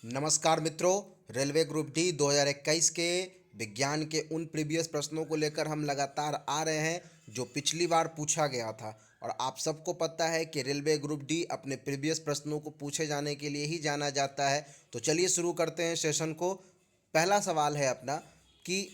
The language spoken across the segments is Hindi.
नमस्कार मित्रों। रेलवे ग्रुप डी 2021 के विज्ञान के उन प्रीवियस प्रश्नों को लेकर हम लगातार आ रहे हैं जो पिछली बार पूछा गया था। और आप सबको पता है कि रेलवे ग्रुप डी अपने प्रीवियस प्रश्नों को पूछे जाने के लिए ही जाना जाता है। तो चलिए शुरू करते हैं सेशन को। पहला सवाल है अपना कि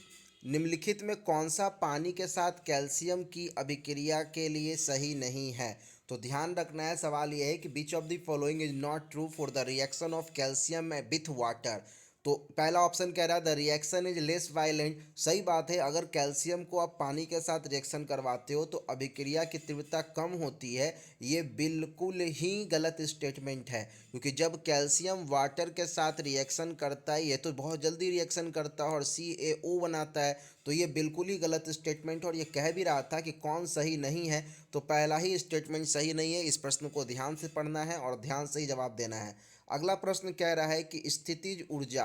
निम्नलिखित में कौन सा पानी के साथ कैल्शियम की अभिक्रिया के लिए सही नहीं है। तो ध्यान रखना है, सवाल यह है कि which of the following is not true for the reaction of calcium with water. तो पहला ऑप्शन कह रहा है the reaction is less violent. सही बात है, अगर कैल्शियम को आप पानी के साथ रिएक्शन करवाते हो तो अभिक्रिया की तीव्रता कम होती है। ये बिल्कुल ही गलत स्टेटमेंट है, क्योंकि जब कैल्शियम वाटर के साथ रिएक्शन करता है ये तो बहुत जल्दी रिएक्शन करता है और CaO बनाता है। तो ये बिल्कुल ही गलत स्टेटमेंट है और ये कह भी रहा था कि कौन सही नहीं है। तो पहला ही स्टेटमेंट सही नहीं है। इस प्रश्न को ध्यान से पढ़ना है और ध्यान से ही जवाब देना है। अगला प्रश्न कह रहा है कि स्थितिज ऊर्जा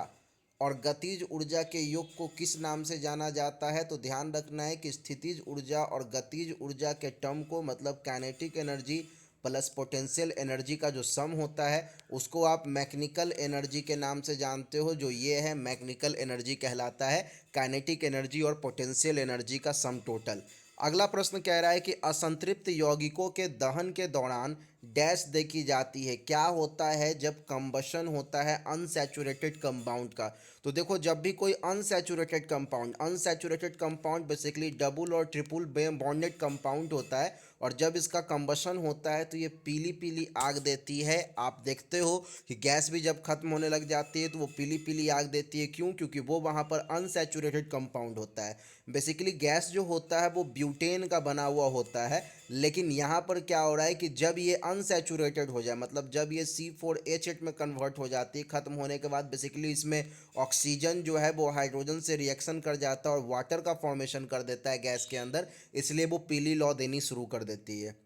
और गतिज ऊर्जा के योग को किस नाम से जाना जाता है। तो ध्यान रखना है कि स्थितिज ऊर्जा और गतिज ऊर्जा के टर्म को मतलब kinetic energy plus potential energy का जो सम होता है उसको आप मैकेनिकल एनर्जी के नाम से जानते हो। जो ये है मैकेनिकल एनर्जी कहलाता है, काइनेटिक एनर्जी और पोटेंशियल एनर्जी का सम टोटल। अगला प्रश्न कह रहा है कि असंतृप्त यौगिकों के दहन के दौरान डैश देखी जाती है। क्या होता है जब कंबशन होता है अनसैचुरेटेड कंपाउंड का। तो देखो, जब भी कोई अनसैचुरेटेड कंपाउंड बेसिकली डबल और ट्रिपल बॉन्डेड कंपाउंड होता है और जब इसका कंबशन होता है तो ये पीली पीली आग देती है। आप देखते हो कि गैस भी जब खत्म होने लग जाती है तो वो पीली पीली आग देती है। क्यों? क्योंकि वो वहाँ पर अनसैचुरेटेड कंपाउंड होता है। बेसिकली गैस जो होता है वो ब्यूटेन का बना हुआ होता है, लेकिन यहाँ पर क्या हो रहा है कि जब ये अनसैचुरेटेड हो जाए, मतलब जब ये C4H8 में कन्वर्ट हो जाती है, खत्म होने के बाद बेसिकली इसमें ऑक्सीजन जो है वो हाइड्रोजन से रिएक्शन कर जाता है और वाटर का फॉर्मेशन कर देता है गैस के अंदर, इसलिए वो पीली लौ देनी शुरू कर देती है।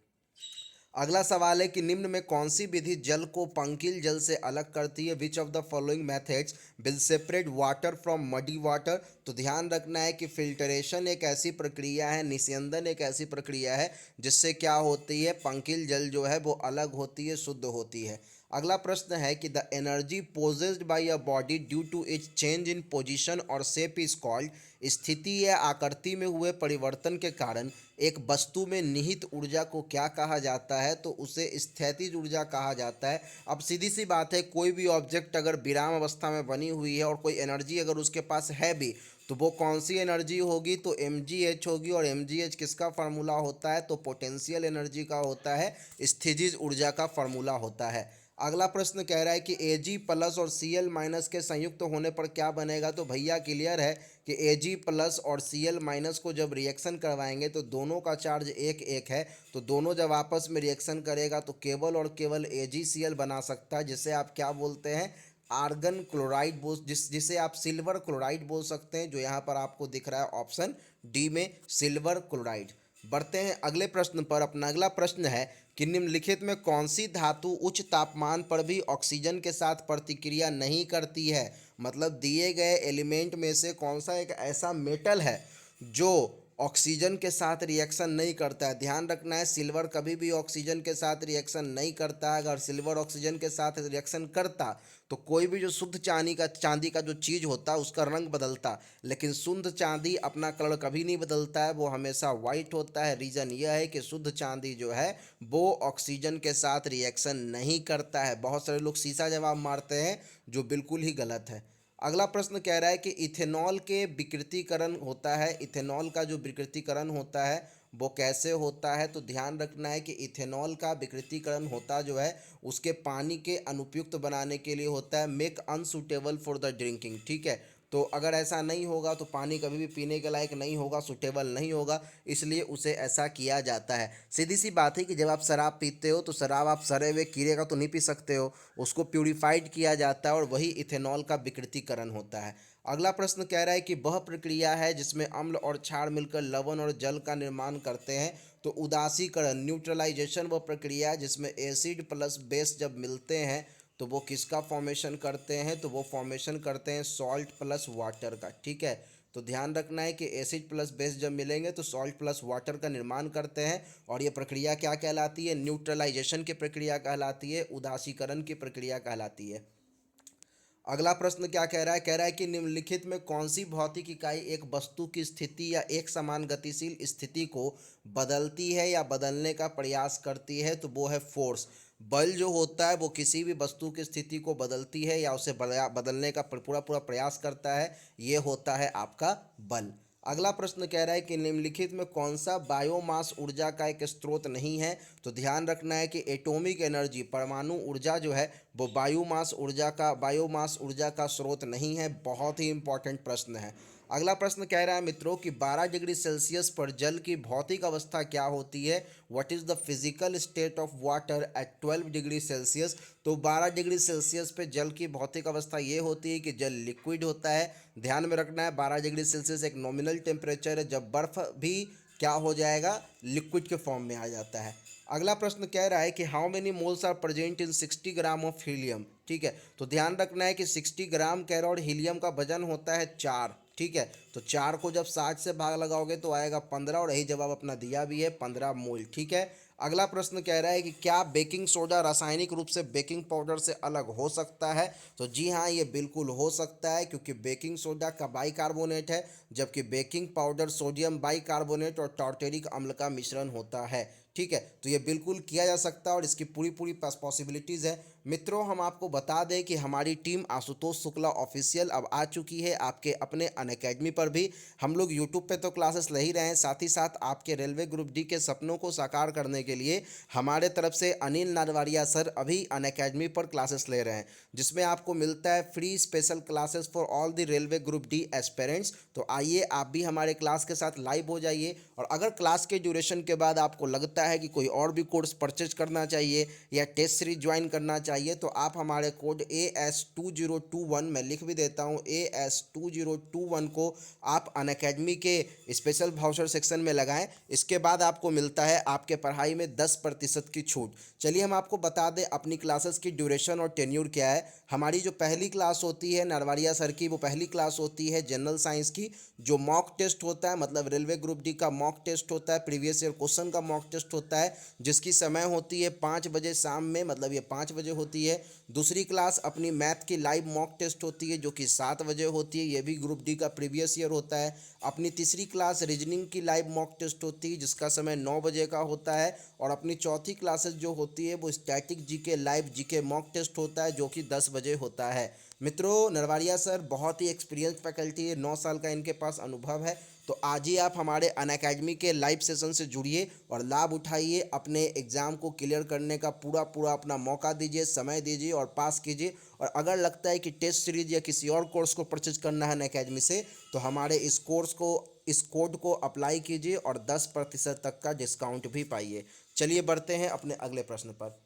अगला सवाल है कि निम्न में कौन सी विधि जल को पंकिल जल से अलग करती है। Which of the following methods will separate water from muddy water. तो ध्यान रखना है कि फिल्टरेशन एक ऐसी प्रक्रिया है, निस्यंदन एक ऐसी प्रक्रिया है जिससे क्या होती है, पंकिल जल जो है वो अलग होती है, शुद्ध होती है। अगला प्रश्न है कि the energy possessed by a body due to its change in position और शेप इज कॉल्ड। स्थिति या आकृति में हुए परिवर्तन के कारण एक वस्तु में निहित ऊर्जा को क्या कहा जाता है। तो उसे स्थितिज ऊर्जा कहा जाता है। अब सीधी सी बात है, कोई भी ऑब्जेक्ट अगर विराम अवस्था में बनी हुई है और कोई एनर्जी अगर उसके पास है भी, तो वो कौन सी एनर्जी होगी, तो mgh होगी। और mgh किसका फार्मूला होता है, तो पोटेंशियल एनर्जी का होता है, स्थितिज ऊर्जा का फार्मूला होता है। अगला प्रश्न कह रहा है कि Ag प्लस और Cl माइनस के संयुक्त होने पर क्या बनेगा। तो भैया क्लियर है कि Ag प्लस और Cl माइनस को जब रिएक्शन करवाएंगे तो दोनों का चार्ज एक एक है, तो दोनों जब आपस में रिएक्शन करेगा तो केवल और केवल AgCl बना सकता है, जिसे आप क्या बोलते हैं, आर्गन क्लोराइड बोल, जिसे आप सिल्वर क्लोराइड बोल सकते हैं, जो यहाँ पर आपको दिख रहा है ऑप्शन डी में सिल्वर क्लोराइड। बढ़ते हैं अगले प्रश्न पर। अपना अगला प्रश्न है कि निम्नलिखित में कौन सी धातु उच्च तापमान पर भी ऑक्सीजन के साथ प्रतिक्रिया नहीं करती है। मतलब दिए गए एलिमेंट में से कौन सा एक ऐसा मेटल है जो ऑक्सीजन के साथ रिएक्शन नहीं करता है। ध्यान रखना है, सिल्वर कभी भी ऑक्सीजन के साथ रिएक्शन नहीं करता है। अगर सिल्वर ऑक्सीजन के साथ रिएक्शन करता तो कोई भी जो शुद्ध चांदी का जो चीज़ होता है उसका रंग बदलता, लेकिन शुद्ध चांदी अपना कलर कभी नहीं बदलता है, वो हमेशा वाइट होता है। रीज़न यह है कि शुद्ध चांदी जो है वो ऑक्सीजन के साथ रिएक्शन नहीं करता है। बहुत सारे लोग शीशा जवाब मारते हैं, जो बिल्कुल ही गलत है। अगला प्रश्न कह रहा है कि इथेनॉल के विकृतीकरण होता है, इथेनॉल का जो विकृतीकरण होता है वो कैसे होता है। तो ध्यान रखना है कि इथेनॉल का विकृतीकरण होता जो है उसके पानी के अनुपयुक्त बनाने के लिए होता है, make unsuitable for the drinking. ठीक है, तो अगर ऐसा नहीं होगा तो पानी कभी भी पीने के लायक नहीं होगा, सूटेबल नहीं होगा, इसलिए उसे ऐसा किया जाता है। सीधी सी बात है कि जब आप शराब पीते हो तो शराब आप सड़े हुए कीड़े का तो नहीं पी सकते हो, उसको प्यूरिफाइड किया जाता है और वही इथेनॉल का विकृतीकरण होता है। अगला प्रश्न कह रहा है कि वह प्रक्रिया है जिसमें अम्ल और क्षार मिलकर लवण और जल का निर्माण करते हैं। तो उदासीकरण न्यूट्रलाइजेशन वह प्रक्रिया है जिसमें एसिड प्लस बेस जब मिलते हैं तो वो किसका फॉर्मेशन करते हैं, तो वो फॉर्मेशन करते हैं सॉल्ट प्लस वाटर का। ठीक है, तो ध्यान रखना है कि एसिड प्लस बेस जब मिलेंगे तो सॉल्ट प्लस वाटर का निर्माण करते हैं और ये प्रक्रिया क्या कहलाती है, न्यूट्रलाइजेशन की प्रक्रिया कहलाती है, उदासीकरण की प्रक्रिया कहलाती है। अगला प्रश्न क्या कह रहा है? कह रहा है कि निम्नलिखित में कौन सी भौतिक इकाई एक वस्तु की स्थिति या एक समान गतिशील स्थिति को बदलती है या बदलने का प्रयास करती है? तो वो है फोर्स। बल जो होता है वो किसी भी वस्तु की स्थिति को बदलती है या उसे बदलने का पूरा पूरा प्रयास करता है, ये होता है आपका बल। अगला प्रश्न कह रहा है कि निम्नलिखित में कौन सा बायोमास ऊर्जा का एक स्रोत नहीं है? तो ध्यान रखना है कि एटॉमिक एनर्जी, परमाणु ऊर्जा जो है वो बायोमास ऊर्जा का स्रोत नहीं है। बहुत ही इंपॉर्टेंट प्रश्न है। अगला प्रश्न कह रहा है मित्रों कि 12 डिग्री सेल्सियस पर जल की भौतिक अवस्था क्या होती है? What is the physical state of water at 12 degree Celsius? तो 12 डिग्री सेल्सियस पे जल की भौतिक अवस्था ये होती है कि जल लिक्विड होता है। ध्यान में रखना है 12 डिग्री सेल्सियस एक नॉमिनल टेम्परेचर है, जब बर्फ़ भी क्या हो जाएगा, लिक्विड के फॉर्म में आ जाता है। अगला प्रश्न कह रहा है कि how many moles are present in 60 gram of helium? ठीक है, तो ध्यान रखना है कि 60 ग्राम कह रहा और हीलियम का वजन होता है 4। ठीक है, तो 4 को जब 60 से भाग लगाओगे तो आएगा 15, और यही जवाब अपना दिया भी है 15 मोल। ठीक है। अगला प्रश्न कह रहा है कि क्या बेकिंग सोडा रासायनिक रूप से बेकिंग पाउडर से अलग हो सकता है? तो जी हाँ, ये बिल्कुल हो सकता है, क्योंकि बेकिंग सोडा का बाइकार्बोनेट है, जबकि बेकिंग पाउडर सोडियम बाइकार्बोनेट और टार्टेरिक अम्ल का मिश्रण होता है। ठीक है, तो ये बिल्कुल किया जा सकता है और इसकी पूरी पूरी पॉसिबिलिटीज़ है। मित्रों, हम आपको बता दें कि हमारी टीम आशुतोष शुक्ला ऑफिशियल अब आ चुकी है आपके अपने अनअकैडमी पर भी। हम लोग यूट्यूब पे तो क्लासेस ले ही रहे हैं, साथ ही साथ आपके रेलवे ग्रुप डी के सपनों को साकार करने के लिए हमारे तरफ से अनिल नारवारिया सर अभी अनअकैडमी पर क्लासेस ले रहे हैं, जिसमें आपको मिलता है free special classes for all the railway group D aspirants. तो आइए आप भी हमारे क्लास के साथ लाइव हो जाइए, और अगर क्लास के ड्यूरेशन के बाद आपको लगता है कि कोई और भी कोर्स परचेज करना चाहिए या टेस्ट सीरीज ज्वाइन करना चाहिए, तो आप हमारे कोड AS2021, मैं लिख भी देता हूँ, AS2021 को आप अनअकैडमी के स्पेशल वाउचर सेक्शन में लगाएं। इसके बाद आपको मिलता है आपके पढ़ाई में 10% की छूट। चलिए हम आपको बता दें अपनी क्लासेस की ड्यूरेशन और टेन्यूर क्या है। हमारी जो पहली क्लास होती है नरवारिया सर की, वो पहली क्लास होती है जनरल साइंस की, जो मॉक टेस्ट होता है, मतलब रेलवे ग्रुप डी का मॉक टेस्ट होता है, प्रीवियस ईयर क्वेश्चन का मॉक टेस्ट होता है, जिसकी समय होती है 5 बजे शाम में, मतलब ये 5 बजे होती है। दूसरी क्लास अपनी मैथ की लाइव मॉक टेस्ट होती है, जो कि 7 बजे होती है, ये भी ग्रुप डी का प्रीवियस ईयर होता है। अपनी तीसरी क्लास रीजनिंग की लाइव मॉक टेस्ट होती है, जिसका समय 9 बजे का होता है। और अपनी चौथी क्लासेस जो होती है वो static GK live GK mock test होता है, जो कि 10 बजे होता है। मित्रों, नरवारिया सर बहुत ही एक्सपीरियंस फैकल्टी है, 9 साल का इनके पास अनुभव है। तो आज ही आप हमारे अनअकैडमी के लाइव सेशन से जुड़िए और लाभ उठाइए, अपने एग्ज़ाम को क्लियर करने का पूरा पूरा अपना मौका दीजिए, समय दीजिए और पास कीजिए। और अगर लगता है कि टेस्ट सीरीज या किसी और कोर्स को परचेज करना है अनअकैडमी से, तो हमारे इस कोड को अप्लाई कीजिए और 10% तक का डिस्काउंट भी पाइए। चलिए बढ़ते हैं अपने अगले प्रश्न पर।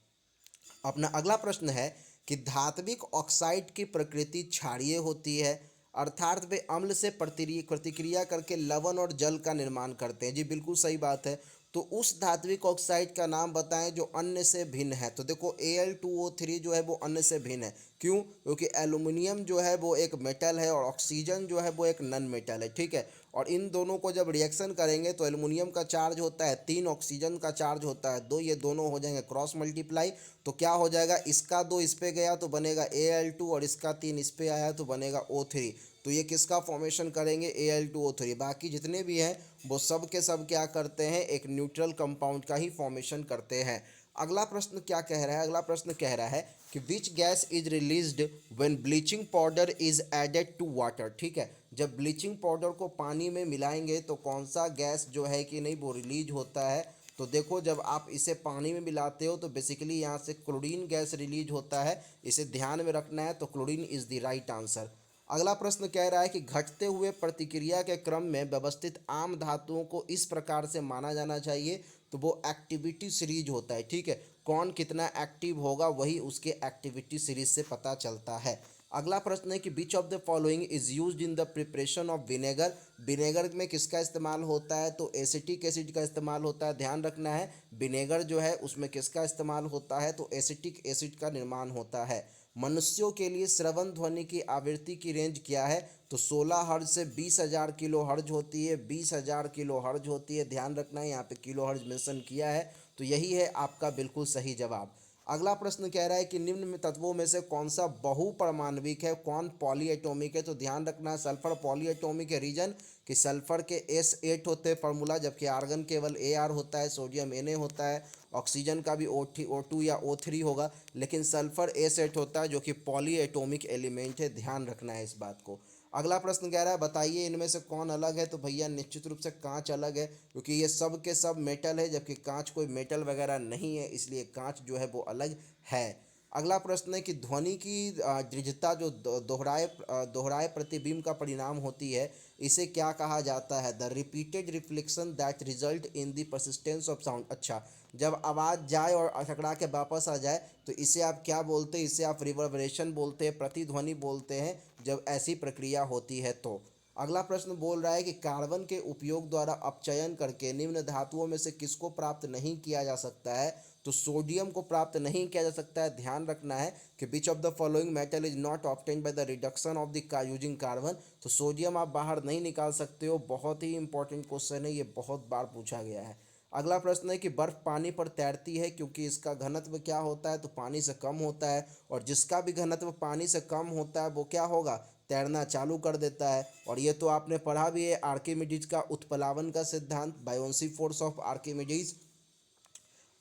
अपना अगला प्रश्न है कि धात्विक ऑक्साइड की प्रकृति क्षारीय होती है, अर्थात वे अम्ल से प्रतिक्रिया करके लवण और जल का निर्माण करते हैं। जी बिल्कुल सही बात है। तो उस धात्विक ऑक्साइड का नाम बताएं जो अन्य से भिन्न है। तो देखो Al2O3 जो है वो अन्य से भिन्न है। क्यों? क्योंकि एल्युमिनियम जो है वो एक मेटल है और ऑक्सीजन जो है वो एक नन मेटल है। ठीक है, और इन दोनों को जब रिएक्शन करेंगे तो एल्युमिनियम का चार्ज होता है 3, ऑक्सीजन का चार्ज होता है 2, ये दोनों हो जाएंगे क्रॉस मल्टीप्लाई। तो क्या हो जाएगा, इसका 2 इस पे गया तो बनेगा Al2, और इसका 3 इस पे आया तो बनेगा O3। तो ये किसका फॉर्मेशन करेंगे, Al2O3। बाकी जितने भी हैं वो सब के सब क्या करते हैं, एक न्यूट्रल कंपाउंड का ही फॉर्मेशन करते हैं। अगला प्रश्न क्या कह रहा है? अगला प्रश्न कह रहा है कि which gas is released when bleaching powder is added to water. ठीक है, जब ब्लीचिंग पाउडर को पानी में मिलाएंगे तो कौन सा गैस जो है कि नहीं वो रिलीज होता है? तो देखो, जब आप इसे पानी में मिलाते हो तो बेसिकली यहाँ से क्लोरीन गैस रिलीज होता है, इसे ध्यान में रखना है। तो chlorine is the right answer. अगला प्रश्न कह रहा है कि घटते हुए प्रतिक्रिया के क्रम में व्यवस्थित आम धातुओं को इस प्रकार से माना जाना चाहिए। तो वो एक्टिविटी सीरीज होता है। ठीक है, कौन कितना एक्टिव होगा वही उसके एक्टिविटी सीरीज से पता चलता है। अगला प्रश्न है कि which of the following is used in the preparation of vinegar. Vinegar में किसका इस्तेमाल होता है? तो एसिटिक एसिड का इस्तेमाल होता है। ध्यान रखना है, विनेगर जो है उसमें किसका इस्तेमाल होता है? तो एसिटिक एसिड का निर्माण होता है। मनुष्यों के लिए श्रवण ध्वनि की आवृत्ति की रेंज क्या है? तो 16 हर्ज से 20,000 किलो हर्ज होती है, 20,000 किलो हर्ज होती है। ध्यान रखना है, यहाँ पे किलो हर्ज मेंशन किया है, तो यही है आपका बिल्कुल सही जवाब। अगला प्रश्न कह रहा है कि निम्न में तत्वों में से कौन सा बहुपरमाणविक है, कौन पॉलीएटॉमिक है। तो ध्यान रखना है सल्फर पॉलीएटॉमिक है। रीजन कि सल्फर के S8 होते हैं फॉर्मूला, जबकि आर्गन केवल Ar होता है, सोडियम Na होता है, ऑक्सीजन का भी O2 या O3 होगा, लेकिन सल्फर S8 होता है जो कि पॉलीएटॉमिक एलिमेंट है। ध्यान रखना है इस बात को। अगला प्रश्न कह रहा है बताइए इनमें से कौन अलग है। तो भैया निश्चित रूप से कांच अलग है, क्योंकि ये सब के सब मेटल है, जबकि कांच कोई मेटल वगैरह नहीं है, इसलिए कांच जो है वो अलग है। अगला प्रश्न है कि ध्वनि की दृढ़ता जो दोहराए प्रतिबिंब का परिणाम होती है, इसे क्या कहा जाता है। The repeated reflection that result in the persistence of sound. अच्छा, जब आवाज़ जाए और टकरा के वापस आ जाए तो इसे आप क्या बोलते हैं। इसे आप रिवर्बरेशन बोलते हैं, प्रतिध्वनि बोलते हैं, जब ऐसी प्रक्रिया होती है तो। अगला प्रश्न बोल रहा है कि कार्बन के उपयोग द्वारा अपचयन करके निम्न धातुओं में से किसको प्राप्त नहीं किया जा सकता है। तो सोडियम को प्राप्त नहीं किया जा सकता है। ध्यान रखना है कि which of the following metal is not obtained by the reduction of the using carbon. तो सोडियम आप बाहर नहीं निकाल सकते हो। बहुत ही इंपॉर्टेंट क्वेश्चन है, ये बहुत बार पूछा गया है। अगला प्रश्न है कि बर्फ पानी पर तैरती है क्योंकि इसका घनत्व क्या होता है। तो पानी से कम होता है, और जिसका भी घनत्व पानी से कम होता है वो क्या होगा, तैरना चालू कर देता है। और ये तो आपने पढ़ा भी है, आर्किमिडीज का उत्प्लावन का सिद्धांत, बायोन्सी फोर्स ऑफ आर्किमिडीज।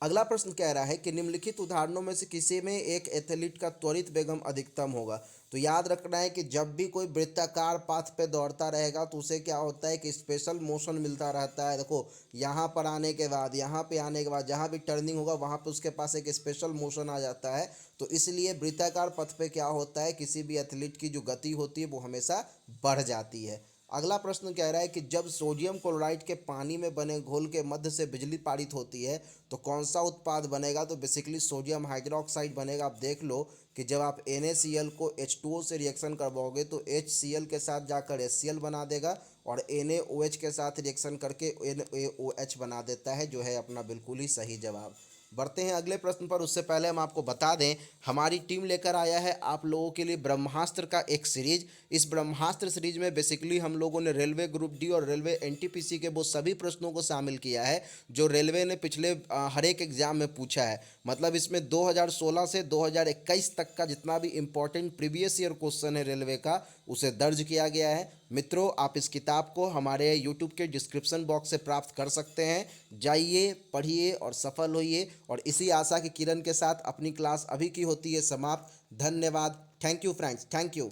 अगला प्रश्न कह रहा है कि निम्नलिखित उदाहरणों में से किसी में एक एथलीट का त्वरित वेगम अधिकतम होगा। तो याद रखना है कि जब भी कोई वृत्ताकार पाथ पे दौड़ता रहेगा तो उसे क्या होता है कि स्पेशल मोशन मिलता रहता है। देखो, यहाँ पर आने के बाद, यहाँ पे आने के बाद, जहाँ भी टर्निंग होगा वहाँ पे उसके पास एक स्पेशल मोशन आ जाता है। तो इसलिए वृत्ताकार पथ पे क्या होता है, किसी भी एथलीट की जो गति होती है वो हमेशा बढ़ जाती है। अगला प्रश्न कह रहा है कि जब सोडियम क्लोराइड के पानी में बने घोल के मध्य से बिजली पारित होती है तो कौन सा उत्पाद बनेगा। तो बेसिकली सोडियम हाइड्रोक्साइड बनेगा। आप देख लो कि जब आप NaCl को H2O से रिएक्शन करवाओगे तो HCl के साथ जाकर HCl बना देगा, और NaOH के साथ रिएक्शन करके NaOH बना देता है, जो है अपना बिल्कुल ही सही जवाब। बढ़ते हैं अगले प्रश्न पर। उससे पहले हम आपको बता दें, हमारी टीम लेकर आया है आप लोगों के लिए ब्रह्मास्त्र का एक सीरीज। इस ब्रह्मास्त्र सीरीज में बेसिकली हम लोगों ने रेलवे ग्रुप डी और रेलवे NTPC के वो सभी प्रश्नों को शामिल किया है जो रेलवे ने पिछले हर एक एग्जाम में पूछा है। मतलब इसमें 2016 से 2021 तक का जितना भी इम्पोर्टेंट प्रीवियस ईयर क्वेश्चन है रेलवे का, उसे दर्ज किया गया है। मित्रों, आप इस किताब को हमारे YouTube के डिस्क्रिप्शन बॉक्स से प्राप्त कर सकते हैं। जाइए, पढ़िए और सफल होइए। और इसी आशा की किरण के साथ अपनी क्लास अभी की होती है समाप्त। धन्यवाद। Thank you friends, thank you.